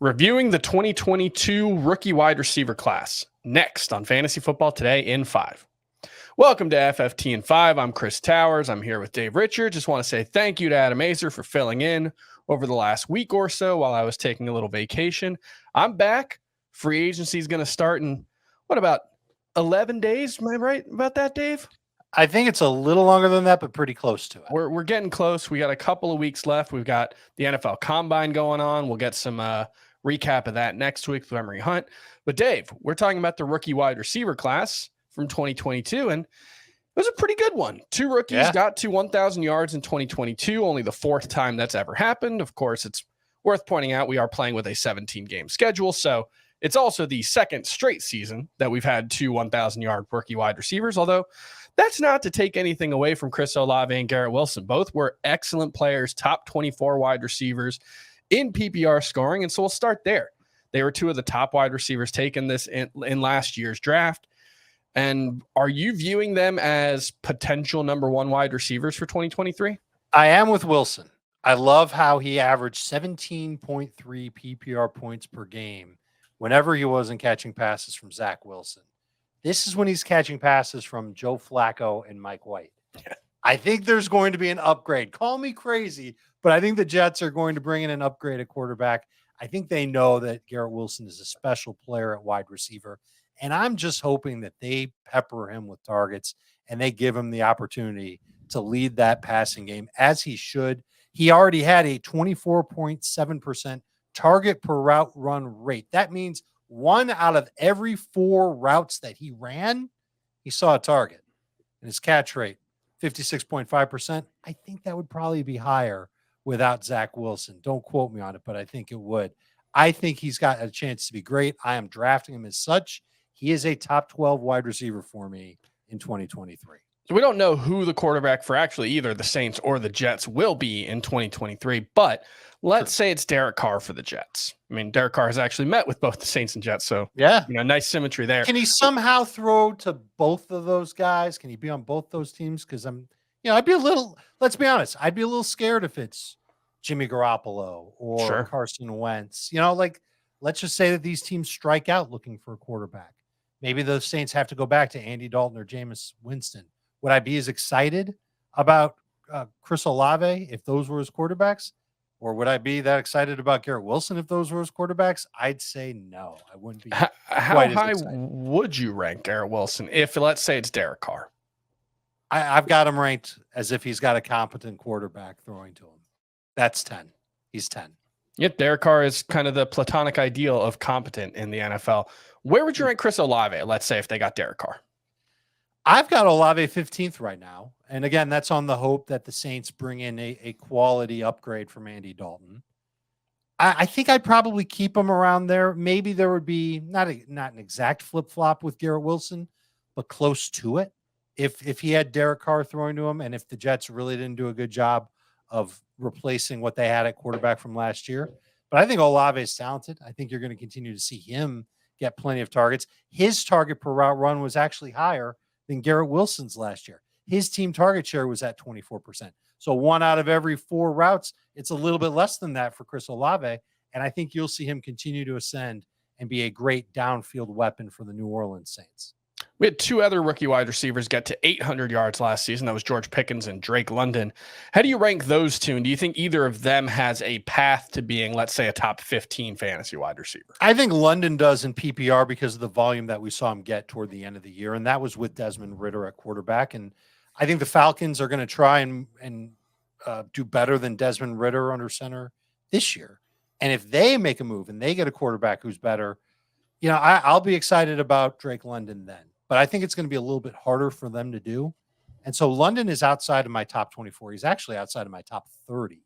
Reviewing the 2022 rookie wide receiver class. Next on Fantasy Football Today in 5. Welcome to FFT in 5. I'm Chris Towers. I'm here with Dave Richard. Just want to say thank you to Adam Azer for filling in over the last week or so while I was taking a little vacation. I'm back. Free agency is going to start in, about 11 days? Am I right about that, Dave? I think it's a little longer than that, but pretty close to it. We're getting close. We got a couple of weeks left. We've got the NFL Combine going on. We'll get some recap of that next week with Emery Hunt. But Dave, we're talking about the rookie wide receiver class from 2022, and it was a pretty good one. 2 rookies got to 1,000 yards in 2022, only the 4th time that's ever happened. Of course, it's worth pointing out we are playing with a 17-game schedule, so it's also the 2nd straight season that we've had 2 1,000-yard rookie wide receivers, although that's not to take anything away from Chris Olave and Garrett Wilson. Both were excellent players, top 24 wide receivers in PPR scoring, and so we'll start there. They were 2 of the top wide receivers taken this in last year's draft. And are you viewing them as potential number 1 wide receivers for 2023? I am with Wilson. I love how he averaged 17.3 PPR points per game whenever he wasn't catching passes from Zach Wilson. This is when he's catching passes from Joe Flacco and Mike White. I think there's going to be an upgrade. Call me crazy, but I think the Jets are going to bring in an upgrade at quarterback. I think they know that Garrett Wilson is a special player at wide receiver, and I'm just hoping that they pepper him with targets and they give him the opportunity to lead that passing game as he should. He already had a 24.7% target per route run rate. That means 1 out of every 4 routes that he ran, he saw a target. And his catch rate, 56.5%. I think that would probably be higher without Zach Wilson. Don't quote me on it, but I think it would. I think he's got a chance to be great. I am drafting him as such. He is a top 12 wide receiver for me in 2023. So we don't know who the quarterback for actually either the Saints or the Jets will be in 2023, but let's say it's Derek Carr for the Jets. I mean, Derek Carr has actually met with both the Saints and Jets, so nice symmetry there. Can he somehow throw to both of those guys? Can he be on both those teams? Because I'd be a little, let's be honest, I'd be a little scared if it's Jimmy Garoppolo or Carson Wentz. Let's just say that these teams strike out looking for a quarterback. Maybe the Saints have to go back to Andy Dalton or Jameis Winston. Would I be as excited about Chris Olave if those were his quarterbacks? Or would I be that excited about Garrett Wilson if those were his quarterbacks? I'd say no. I wouldn't be. How high would you rank Garrett Wilson if, let's say, it's Derek Carr? I've got him ranked as if he's got a competent quarterback throwing to him. That's 10. He's 10. Yep, Derek Carr is kind of the platonic ideal of competent in the NFL. Where would you rank Chris Olave, let's say, if they got Derek Carr? I've got Olave 15th right now. And again, that's on the hope that the Saints bring in a quality upgrade from Andy Dalton. I think I'd probably keep him around there. Maybe there would be not an exact flip-flop with Garrett Wilson, but close to it. If he had Derek Carr throwing to him, and if the Jets really didn't do a good job of replacing what they had at quarterback from last year. But I think Olave is talented. I think you're going to continue to see him get plenty of targets. His target per route run was actually higher than Garrett Wilson's last year. His team target share was at 24%. So 1 out of every 4 routes, it's a little bit less than that for Chris Olave. And I think you'll see him continue to ascend and be a great downfield weapon for the New Orleans Saints. We had 2 other rookie wide receivers get to 800 yards last season. That was George Pickens and Drake London. How do you rank those 2? And do you think either of them has a path to being, let's say, a top 15 fantasy wide receiver? I think London does in PPR because of the volume that we saw him get toward the end of the year. And that was with Desmond Ridder at quarterback. And I think the Falcons are going to try and do better than Desmond Ridder under center this year. And if they make a move and they get a quarterback who's better, I'll be excited about Drake London then. But I think it's going to be a little bit harder for them to do. And so London is outside of my top 24. He's actually outside of my top 30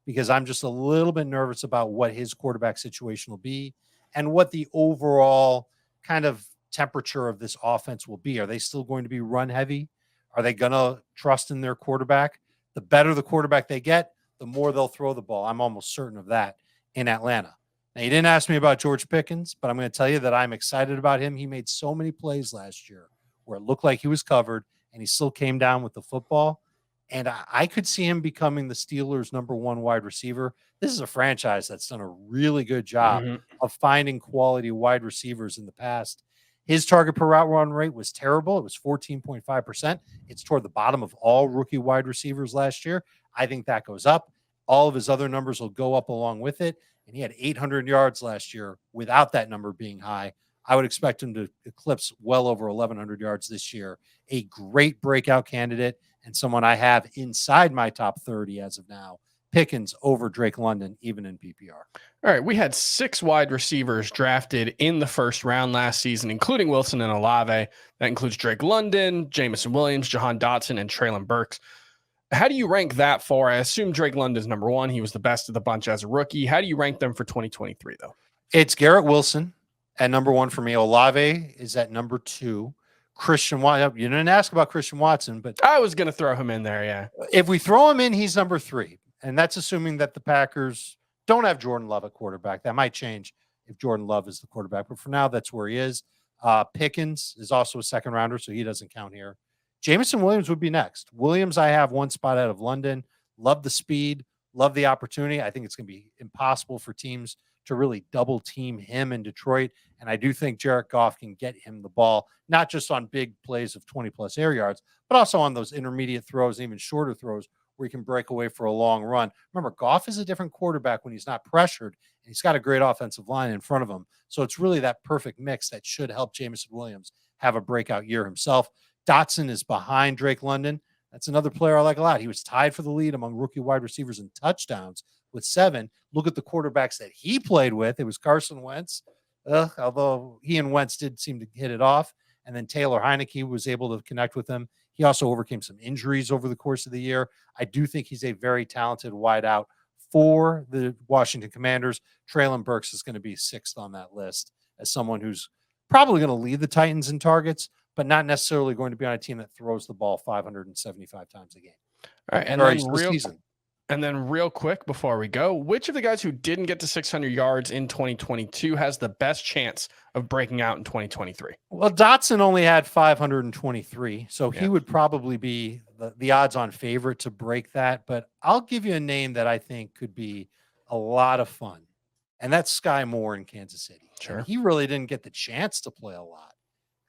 because I'm just a little bit nervous about what his quarterback situation will be and what the overall kind of temperature of this offense will be. Are they still going to be run heavy? Are they going to trust in their quarterback? The better the quarterback they get, the more they'll throw the ball. I'm almost certain of that in Atlanta. Now, you didn't ask me about George Pickens, but I'm going to tell you that I'm excited about him. He made so many plays last year where it looked like he was covered, and he still came down with the football. And I could see him becoming the Steelers' #1 wide receiver. This is a franchise that's done a really good job Mhm. of finding quality wide receivers in the past. His target per route run rate was terrible. It was 14.5%. It's toward the bottom of all rookie wide receivers last year. I think that goes up. All of his other numbers will go up along with it. And he had 800 yards last year without that number being high. I would expect him to eclipse well over 1,100 yards this year. A great breakout candidate and someone I have inside my top 30 as of now. Pickens over Drake London, even in PPR. All right, we had 6 wide receivers drafted in the first round last season, including Wilson and Olave. That includes Drake London, Jamison Williams, Jahan Dotson, and Traylon Burks. How do you rank that for? I assume Drake London's number 1. He was the best of the bunch as a rookie. How do you rank them for 2023, though? It's Garrett Wilson at number 1 for me. Olave is at number 2. Christian Watson. You didn't ask about Christian Watson, but I was going to throw him in there, yeah. If we throw him in, he's number 3. And that's assuming that the Packers don't have Jordan Love at quarterback. That might change if Jordan Love is the quarterback. But for now, that's where he is. Pickens is also a second rounder, so he doesn't count here. Jamison Williams would be next. Williams, I have 1 spot out of London. Love the speed. Love the opportunity. I think it's going to be impossible for teams to really double team him in Detroit. And I do think Jared Goff can get him the ball, not just on big plays of 20-plus air yards, but also on those intermediate throws and even shorter throws where he can break away for a long run. Remember, Goff is a different quarterback when he's not pressured, and he's got a great offensive line in front of him. So it's really that perfect mix that should help Jamison Williams have a breakout year himself. Dotson is behind Drake London. That's another player I like a lot. He was tied for the lead among rookie wide receivers in touchdowns with 7. Look at the quarterbacks that he played with. It was Carson Wentz, although he and Wentz did seem to hit it off. And then Taylor Heineke was able to connect with him. He also overcame some injuries over the course of the year. I do think he's a very talented wideout for the Washington Commanders. Traylon Burks is going to be 6th on that list as someone who's probably going to lead the Titans in targets, but not necessarily going to be on a team that throws the ball 575 times a game. All right, and then real quick before we go, which of the guys who didn't get to 600 yards in 2022 has the best chance of breaking out in 2023? Well, Dotson only had 523, so he would probably be the odds-on favorite to break that. But I'll give you a name that I think could be a lot of fun, and that's Sky Moore in Kansas City. Sure. And he really didn't get the chance to play a lot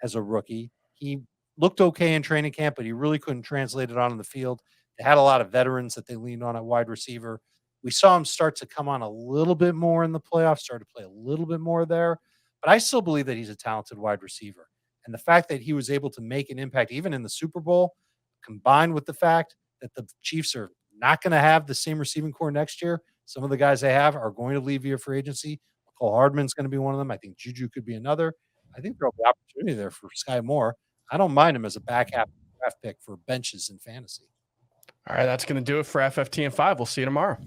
as a rookie. He looked okay in training camp, but he really couldn't translate it on the field. They had a lot of veterans that they leaned on at wide receiver. We saw him start to come on a little bit more in the playoffs, started to play a little bit more there. But I still believe that he's a talented wide receiver. And the fact that he was able to make an impact even in the Super Bowl, combined with the fact that the Chiefs are not going to have the same receiving core next year. Some of the guys they have are going to leave via free agency. Cole Hardman's going to be one of them. I think Juju could be another. I think there'll be opportunity there for Sky Moore. I don't mind him as a back half draft pick for benches in fantasy. All right, that's going to do it for FFT and 5. We'll see you tomorrow.